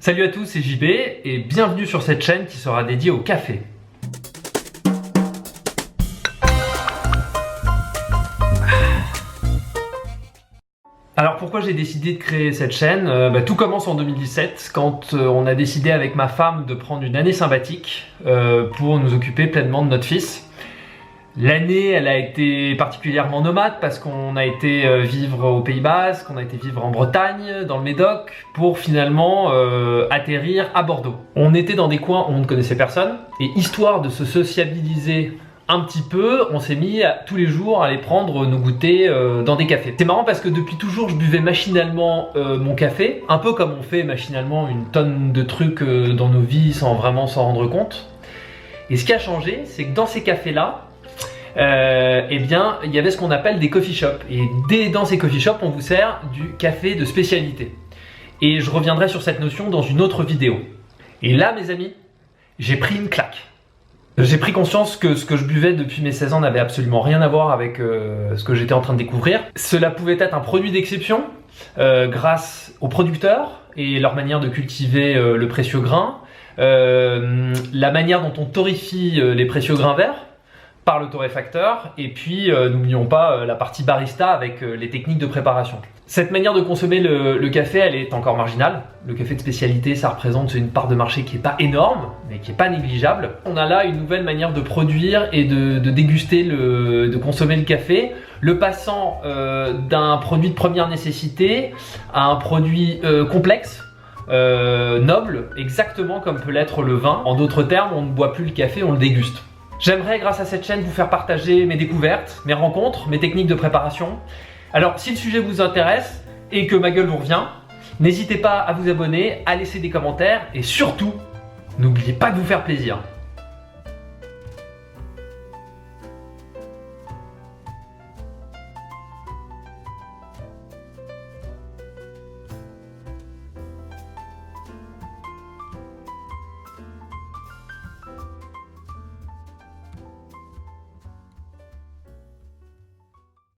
Salut à tous, c'est JB et bienvenue sur cette chaîne qui sera dédiée au café. Alors pourquoi j'ai décidé de créer cette chaîne? Tout commence en 2017 quand on a décidé avec ma femme de prendre une année sabbatique pour nous occuper pleinement de notre fils. L'année, elle a été particulièrement nomade parce qu'on a été vivre au Pays Basque, on a été vivre en Bretagne, dans le Médoc, pour finalement atterrir à Bordeaux. On était dans des coins où on ne connaissait personne, et histoire de se sociabiliser un petit peu, on s'est mis tous les jours à aller prendre nos goûters dans des cafés. C'est marrant parce que depuis toujours, je buvais machinalement mon café, un peu comme on fait machinalement une tonne de trucs dans nos vies sans vraiment s'en rendre compte. Et ce qui a changé, c'est que dans ces cafés-là, il y avait ce qu'on appelle des coffee shops, et dans ces coffee shops on vous sert du café de spécialité, et je reviendrai sur cette notion dans une autre vidéo. Et là mes amis, j'ai pris une claque. J'ai pris conscience que ce que je buvais depuis mes 16 ans n'avait absolument rien à voir avec ce que j'étais en train de découvrir. Cela pouvait être un produit d'exception grâce aux producteurs et leur manière de cultiver le précieux grain, la manière dont on torréfie les précieux grains verts par le torréfacteur, et puis n'oublions pas la partie barista avec les techniques de préparation. Cette manière de consommer le café, elle est encore marginale. Le café de spécialité, ça représente une part de marché qui n'est pas énorme, mais qui n'est pas négligeable. On a là une nouvelle manière de produire et de déguster, de consommer le café, le passant d'un produit de première nécessité à un produit complexe, noble, exactement comme peut l'être le vin. En d'autres termes, on ne boit plus le café, on le déguste. J'aimerais, grâce à cette chaîne, vous faire partager mes découvertes, mes rencontres, mes techniques de préparation. Alors, si le sujet vous intéresse et que ma gueule vous revient, n'hésitez pas à vous abonner, à laisser des commentaires et surtout, n'oubliez pas de vous faire plaisir.